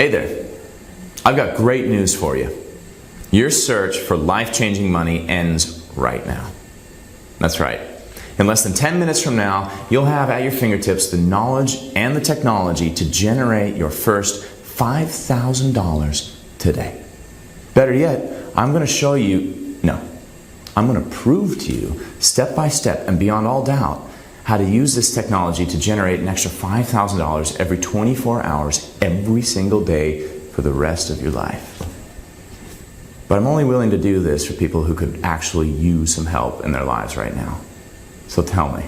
Hey there, I've got great news for you. Your search for life-changing money ends right now. That's right. In less than 10 minutes from now, you'll have at your fingertips the knowledge and the technology to generate your first $5,000 today. Better yet, I'm going to prove to you, step by step and beyond all doubt, how to use this technology to generate an extra $5,000 every 24 hours, every single day for the rest of your life. But I'm only willing to do this for people who could actually use some help in their lives right now. So tell me,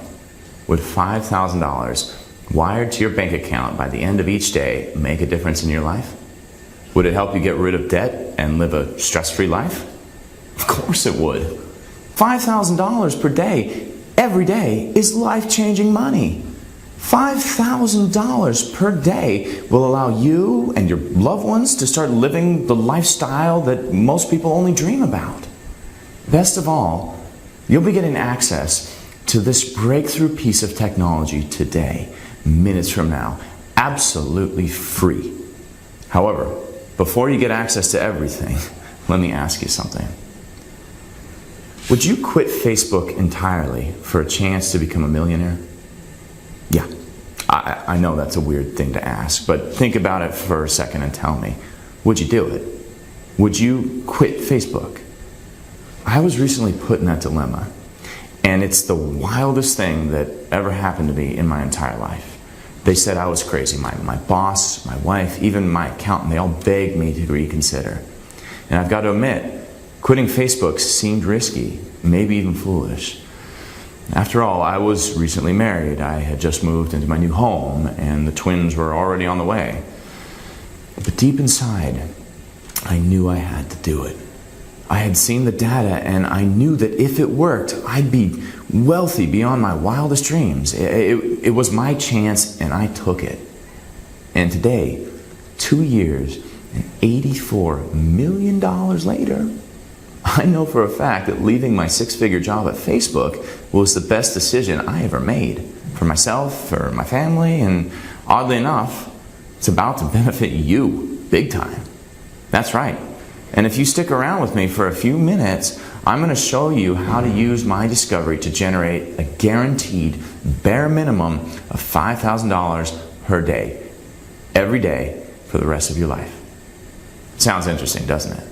would $5,000 wired to your bank account by the end of each day make a difference in your life? Would it help you get rid of debt and live a stress-free life? Of course it would. $5,000 per day, every day, is life-changing money. $5,000 per day will allow you and your loved ones to start living the lifestyle that most people only dream about. Best of all, you'll be getting access to this breakthrough piece of technology today, minutes from now, absolutely free. However, before you get access to everything, let me ask you something. Would you quit Facebook entirely for a chance to become a millionaire? Yeah, I know that's a weird thing to ask, but think about it for a second and tell me, would you do it? Would you quit Facebook? I was recently put in that dilemma, and it's the wildest thing that ever happened to me in my entire life. They said I was crazy. My boss, my wife, even my accountant, they all begged me to reconsider. And I've got to admit, quitting Facebook seemed risky, maybe even foolish. After all, I was recently married. I had just moved into my new home, and the twins were already on the way. But deep inside, I knew I had to do it. I had seen the data, and I knew that if it worked, I'd be wealthy beyond my wildest dreams. It was my chance, and I took it. And today, 2 years and $84 million later, I know for a fact that leaving my six-figure job at Facebook was the best decision I ever made for myself, for my family, and oddly enough, it's about to benefit you big time. That's right. And if you stick around with me for a few minutes, I'm going to show you how to use my discovery to generate a guaranteed bare minimum of $5,000 per day, every day for the rest of your life. Sounds interesting, doesn't it?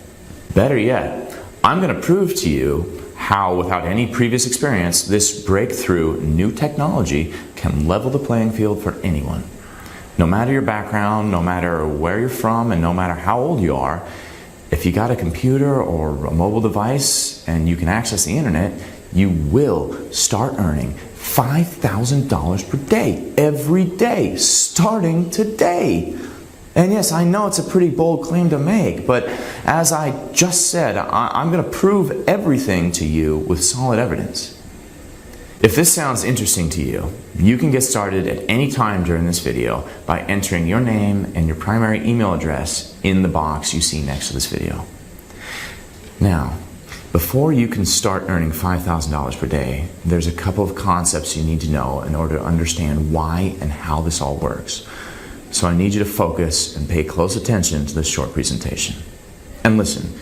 Better yet, I'm going to prove to you how, without any previous experience, this breakthrough new technology can level the playing field for anyone. No matter your background, no matter where you're from, and no matter how old you are, if you got a computer or a mobile device and you can access the internet, you will start earning $5,000 per day, every day, starting today. And yes, I know it's a pretty bold claim to make, but as I just said, I'm going to prove everything to you with solid evidence. If this sounds interesting to you, you can get started at any time during this video by entering your name and your primary email address in the box you see next to this video. Now, before you can start earning $5,000 per day, there's a couple of concepts you need to know in order to understand why and how this all works. So I need you to focus and pay close attention to this short presentation. And listen,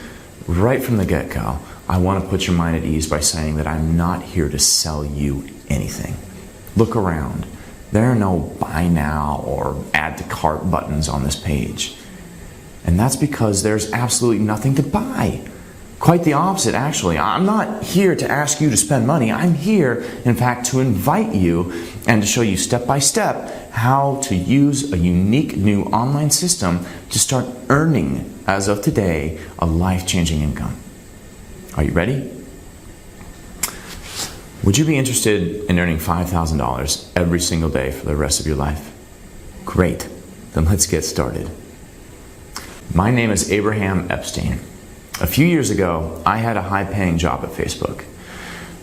right from the get-go, I want to put your mind at ease by saying that I'm not here to sell you anything. Look around. There are no buy now or add to cart buttons on this page. And that's because there's absolutely nothing to buy. Quite the opposite, actually. I'm not here to ask you to spend money. I'm here, in fact, to invite you and to show you step by step how to use a unique new online system to start earning, as of today, a life-changing income. Are you ready? Would you be interested in earning $5,000 every single day for the rest of your life? Great. Then let's get started. My name is Abraham Epstein. A few years ago, I had a high-paying job at Facebook.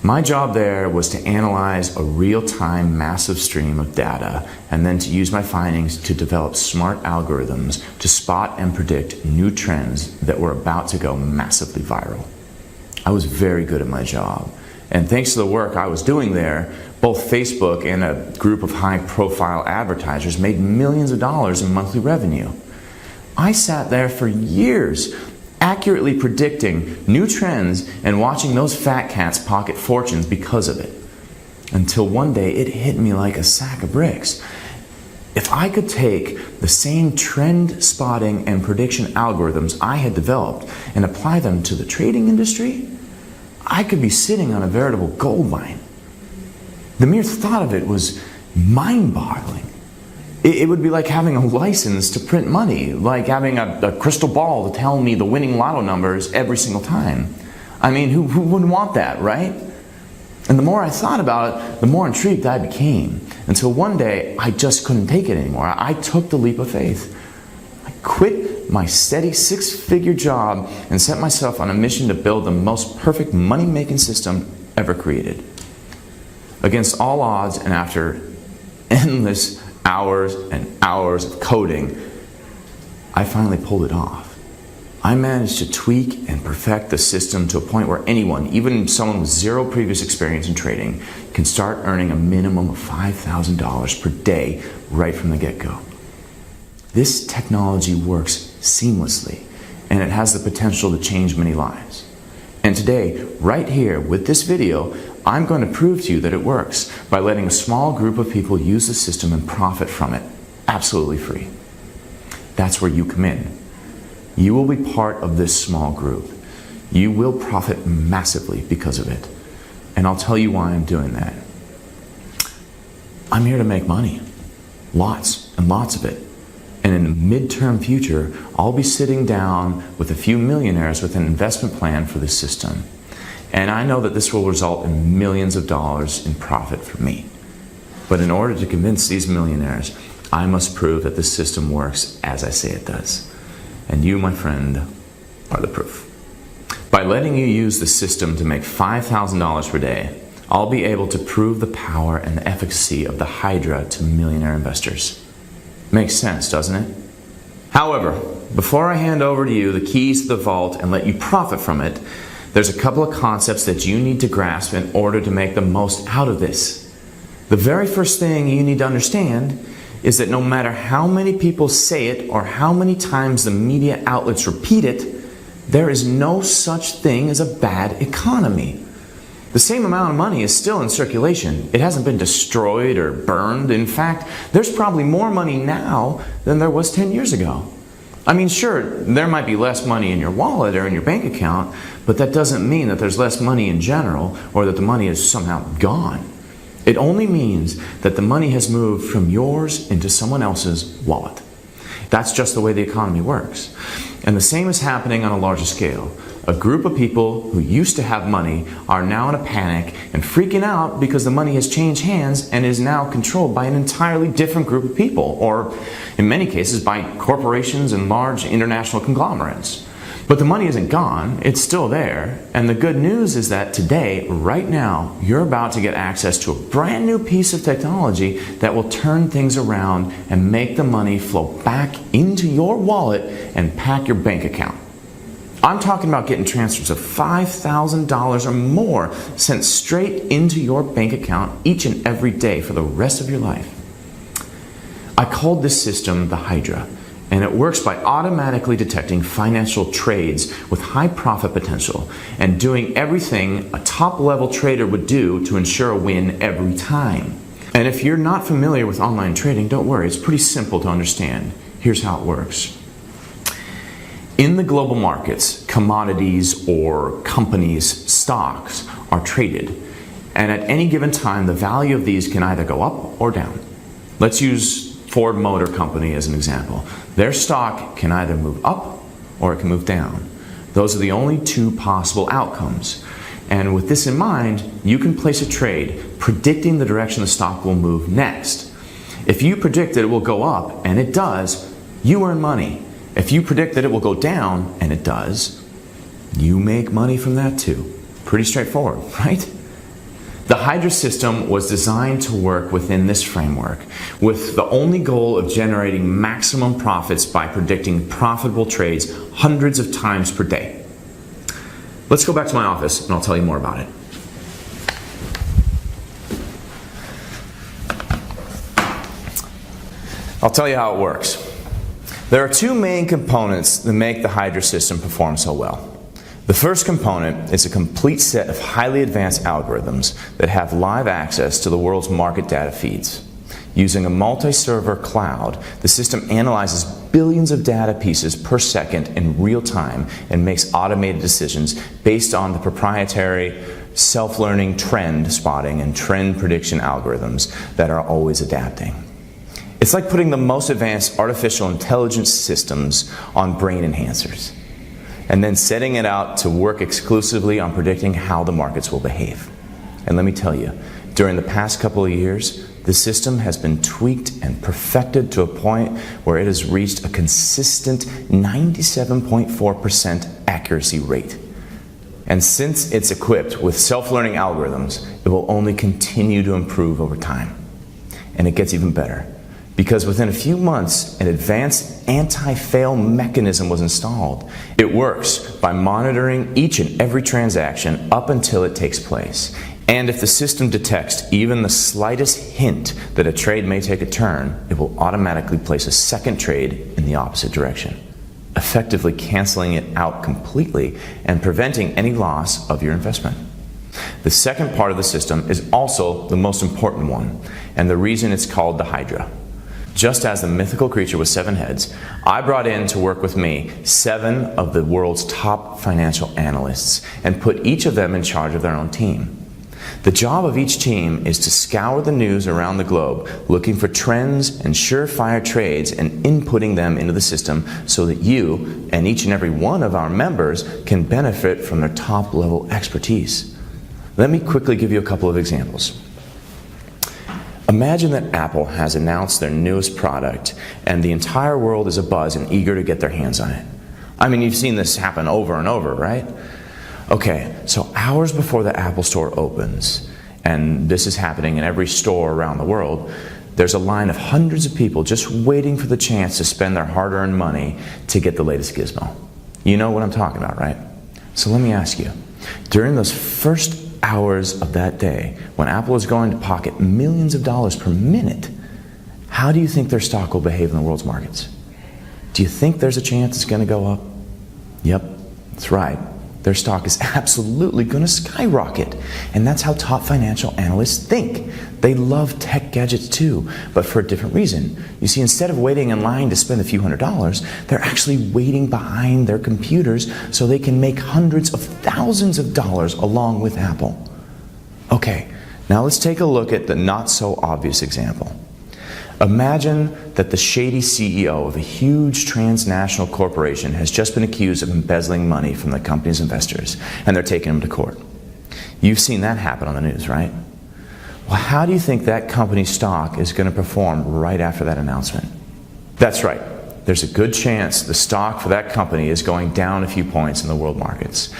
My job there was to analyze a real-time massive stream of data and then to use my findings to develop smart algorithms to spot and predict new trends that were about to go massively viral. I was very good at my job, and thanks to the work I was doing there, both Facebook and a group of high-profile advertisers made millions of dollars in monthly revenue. I sat there for years, accurately predicting new trends and watching those fat cats pocket fortunes because of it. Until one day it hit me like a sack of bricks. If I could take the same trend spotting and prediction algorithms I had developed and apply them to the trading industry, I could be sitting on a veritable gold mine. The mere thought of it was mind-boggling. It would be like having a license to print money, like having a crystal ball to tell me the winning lotto numbers every single time. I mean, who wouldn't want that, right? And the more I thought about it, the more intrigued I became. Until one day, I just couldn't take it anymore. I took the leap of faith. I quit my steady six-figure job and set myself on a mission to build the most perfect money-making system ever created. Against all odds and after endless hours and hours of coding, I finally pulled it off. I managed to tweak and perfect the system to a point where anyone, even someone with zero previous experience in trading, can start earning a minimum of $5,000 per day right from the get-go. This technology works seamlessly, and it has the potential to change many lives. And today, right here with this video, I'm going to prove to you that it works by letting a small group of people use the system and profit from it, absolutely free. That's where you come in. You will be part of this small group. You will profit massively because of it. And I'll tell you why I'm doing that. I'm here to make money. Lots and lots of it. And in the midterm future, I'll be sitting down with a few millionaires with an investment plan for this system. And I know that this will result in millions of dollars in profit for me. But in order to convince these millionaires, I must prove that this system works as I say it does. And you, my friend, are the proof. By letting you use the system to make $5,000 per day, I'll be able to prove the power and the efficacy of the Hydra to millionaire investors. Makes sense, doesn't it? However, before I hand over to you the keys to the vault and let you profit from it, there's a couple of concepts that you need to grasp in order to make the most out of this. The very first thing you need to understand is that no matter how many people say it or how many times the media outlets repeat it, there is no such thing as a bad economy. The same amount of money is still in circulation. It hasn't been destroyed or burned. In fact, there's probably more money now than there was 10 years ago. I mean, sure, there might be less money in your wallet or in your bank account, but that doesn't mean that there's less money in general or that the money is somehow gone. It only means that the money has moved from yours into someone else's wallet. That's just the way the economy works. And the same is happening on a larger scale. A group of people who used to have money are now in a panic and freaking out because the money has changed hands and is now controlled by an entirely different group of people, or in many cases by corporations and large international conglomerates. But the money isn't gone, it's still there. And the good news is that today, right now, you're about to get access to a brand new piece of technology that will turn things around and make the money flow back into your wallet and pack your bank account. I'm talking about getting transfers of $5,000 or more sent straight into your bank account each and every day for the rest of your life. I called this system the Hydra. And it works by automatically detecting financial trades with high profit potential and doing everything a top-level trader would do to ensure a win every time. And if you're not familiar with online trading, don't worry, it's pretty simple to understand. Here's how it works. In the global markets, commodities or companies' stocks are traded. And at any given time, the value of these can either go up or down. Let's use Ford Motor Company as an example. Their stock can either move up or it can move down. Those are the only two possible outcomes. And with this in mind, you can place a trade predicting the direction the stock will move next. If you predict that it will go up, and it does, you earn money. If you predict that it will go down, and it does, you make money from that too. Pretty straightforward, right? The Hydra system was designed to work within this framework, with the only goal of generating maximum profits by predicting profitable trades hundreds of times per day. Let's go back to my office and I'll tell you more about it. I'll tell you how it works. There are two main components that make the Hydra system perform so well. The first component is a complete set of highly advanced algorithms that have live access to the world's market data feeds. Using a multi-server cloud, the system analyzes billions of data pieces per second in real time and makes automated decisions based on the proprietary self-learning trend spotting and trend prediction algorithms that are always adapting. It's like putting the most advanced artificial intelligence systems on brain enhancers, and then setting it out to work exclusively on predicting how the markets will behave. And let me tell you, during the past couple of years, the system has been tweaked and perfected to a point where it has reached a consistent 97.4% accuracy rate. And since it's equipped with self-learning algorithms, it will only continue to improve over time. And it gets even better, because within a few months, an advanced anti-fail mechanism was installed. It works by monitoring each and every transaction up until it takes place. And if the system detects even the slightest hint that a trade may take a turn, it will automatically place a second trade in the opposite direction, effectively canceling it out completely and preventing any loss of your investment. The second part of the system is also the most important one, and the reason it's called the Hydra. Just as the mythical creature with 7 heads, I brought in to work with me 7 of the world's top financial analysts and put each of them in charge of their own team. The job of each team is to scour the news around the globe, looking for trends and surefire trades and inputting them into the system so that you and each and every one of our members can benefit from their top-level expertise. Let me quickly give you a couple of examples. Imagine that Apple has announced their newest product and the entire world is abuzz and eager to get their hands on it. I mean, you've seen this happen over and over, right? Okay, so hours before the Apple Store opens, and this is happening in every store around the world, there's a line of hundreds of people just waiting for the chance to spend their hard-earned money to get the latest gizmo. You know what I'm talking about, right? So let me ask you, during those first hours of that day, when Apple is going to pocket millions of dollars per minute, how do you think their stock will behave in the world's markets? Do you think there's a chance it's going to go up? Yep, that's right. Their stock is absolutely going to skyrocket. And that's how top financial analysts think. They love tech gadgets too, but for a different reason. You see, instead of waiting in line to spend a few $100s, they're actually waiting behind their computers so they can make hundreds of thousands of dollars along with Apple. Okay, now let's take a look at the not so obvious example. Imagine that the shady CEO of a huge transnational corporation has just been accused of embezzling money from the company's investors, and they're taking him to court. You've seen that happen on the news, right? Well, how do you think that company's stock is going to perform right after that announcement? That's right. There's a good chance the stock for that company is going down a few points in the world markets.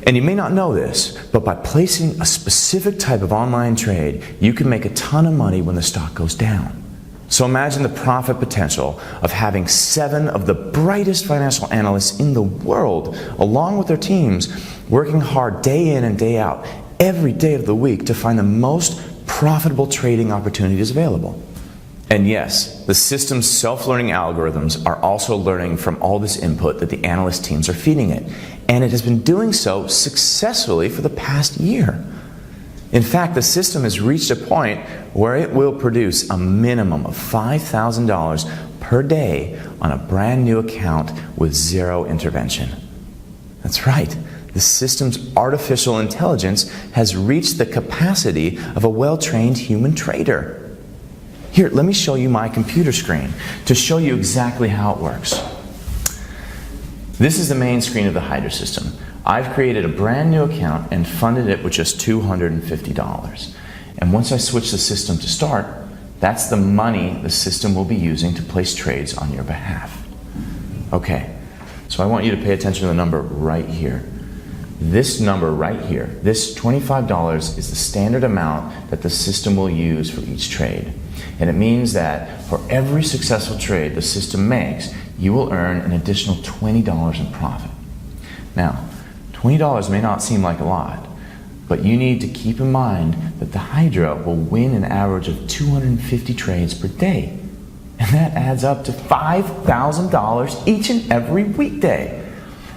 And you may not know this, but by placing a specific type of online trade, you can make a ton of money when the stock goes down. So imagine the profit potential of having 7 of the brightest financial analysts in the world, along with their teams, working hard day in and day out, every day of the week to find the most profitable trading opportunities available. And yes, the system's self-learning algorithms are also learning from all this input that the analyst teams are feeding it. And it has been doing so successfully for the past year. In fact, the system has reached a point where it will produce a minimum of $5,000 per day on a brand new account with zero intervention. That's right. The system's artificial intelligence has reached the capacity of a well-trained human trader. Here, let me show you my computer screen to show you exactly how it works. This is the main screen of the Hydra system. I've created a brand new account and funded it with just $250. And once I switch the system to start, that's the money the system will be using to place trades on your behalf. Okay, so I want you to pay attention to the number right here. This number right here, this $25 is the standard amount that the system will use for each trade. And it means that for every successful trade the system makes, you will earn an additional $20 in profit. Now, $20 may not seem like a lot, but you need to keep in mind that the Hydra will win an average of 250 trades per day. And that adds up to $5,000 each and every weekday.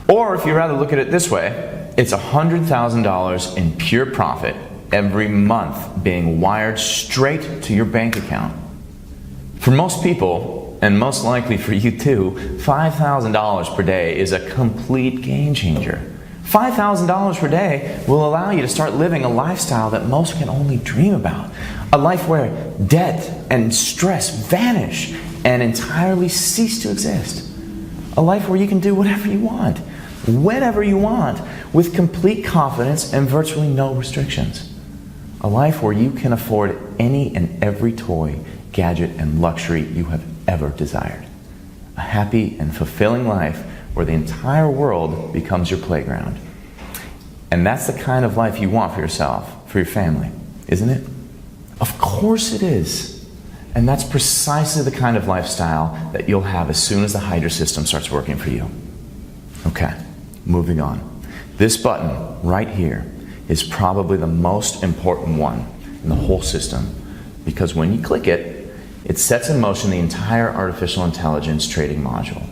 Or if you'd rather look at it this way, it's $100,000 in pure profit every month being wired straight to your bank account. For most people, and most likely for you too, $5,000 per day is a complete game changer. $5,000 per day will allow you to start living a lifestyle that most can only dream about. A life where debt and stress vanish and entirely cease to exist. A life where you can do whatever you want, whenever you want, with complete confidence and virtually no restrictions. A life where you can afford any and every toy, gadget, and luxury you have ever desired. A happy and fulfilling life where the entire world becomes your playground. And that's the kind of life you want for yourself, for your family, isn't it? Of course it is. And that's precisely the kind of lifestyle that you'll have as soon as the Hydra system starts working for you. Okay, moving on. This button right here is probably the most important one in the whole system, because when you click it, it sets in motion the entire artificial intelligence trading module.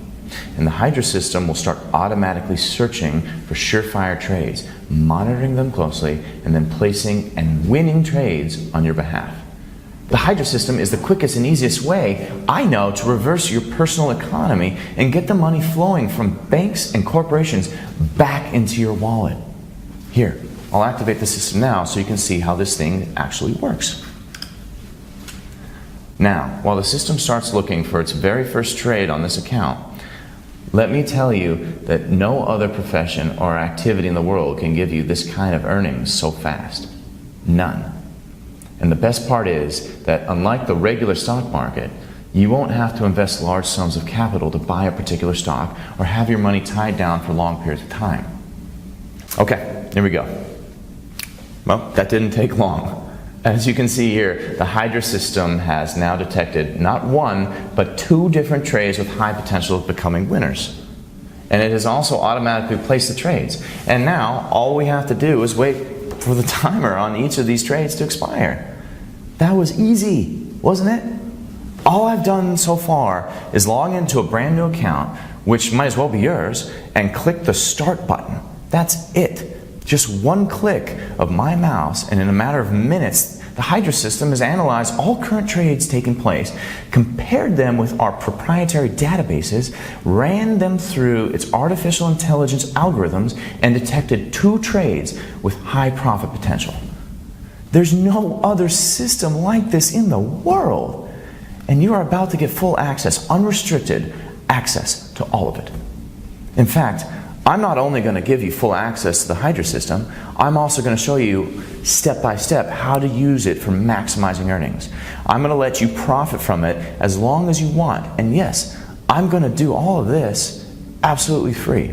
And the Hydra system will start automatically searching for surefire trades, monitoring them closely, and then placing and winning trades on your behalf. The Hydra system is the quickest and easiest way I know to reverse your personal economy and get the money flowing from banks and corporations back into your wallet. Here, I'll activate the system now so you can see how this thing actually works. Now, while the system starts looking for its very first trade on this account, let me tell you that no other profession or activity in the world can give you this kind of earnings so fast. None. And the best part is that unlike the regular stock market, you won't have to invest large sums of capital to buy a particular stock or have your money tied down for long periods of time. Okay, here we go. Well, that didn't take long. As you can see here, the Hydra system has now detected not one, but 2 different trades with high potential of becoming winners. And it has also automatically placed the trades. And now, all we have to do is wait for the timer on each of these trades to expire. That was easy, wasn't it? All I've done so far is log into a brand new account, which might as well be yours, and click the Start button. That's it. Just one click of my mouse, and in a matter of minutes, the Hydra system has analyzed all current trades taking place, compared them with our proprietary databases, ran them through its artificial intelligence algorithms, and detected 2 trades with high profit potential. There's no other system like this in the world, and you are about to get full access, unrestricted access to all of it. In fact, I'm not only going to give you full access to the Hydra system, I'm also going to show you step by step how to use it for maximizing earnings. I'm going to let you profit from it as long as you want. And yes, I'm going to do all of this absolutely free.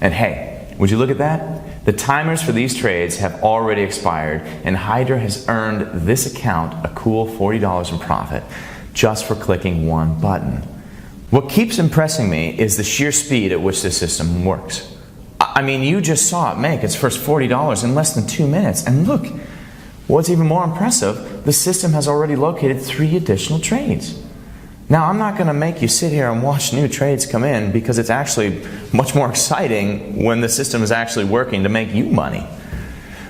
And hey, would you look at that? The timers for these trades have already expired, and Hydra has earned this account a cool $40 in profit just for clicking one button. What keeps impressing me is the sheer speed at which this system works. I mean, you just saw it make its first $40 in less than 2 minutes. And look, what's even more impressive, the system has already located 3 additional trades. Now, I'm not going to make you sit here and watch new trades come in, because it's actually much more exciting when the system is actually working to make you money.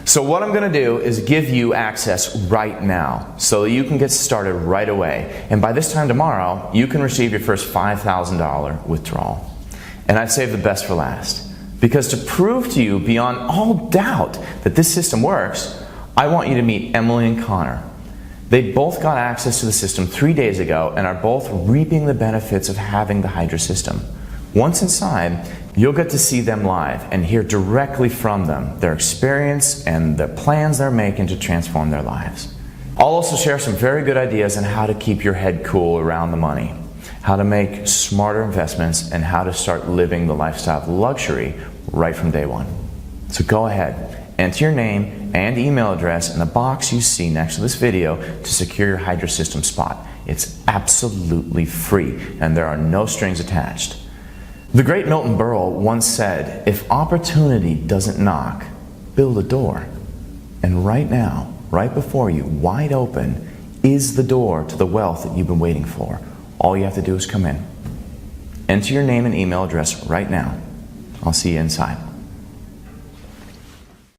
So what I'm going to do is give you access right now so that you can get started right away. And by this time tomorrow, you can receive your first $5,000 withdrawal. And I've saved the best for last, because to prove to you beyond all doubt that this system works, I want you to meet Emily and Connor. They both got access to the system 3 days ago and are both reaping the benefits of having the Hydra system. Once inside, you'll get to see them live and hear directly from them, their experience and the plans they're making to transform their lives. I'll also share some very good ideas on how to keep your head cool around the money, how to make smarter investments, and how to start living the lifestyle of luxury right from day one. So go ahead, enter your name and email address in the box you see next to this video to secure your Hydra system spot. It's absolutely free and there are no strings attached. The great Milton Berle once said, if opportunity doesn't knock, build a door. And right now, right before you, wide open, is the door to the wealth that you've been waiting for. All you have to do is come in. Enter your name and email address right now. I'll see you inside.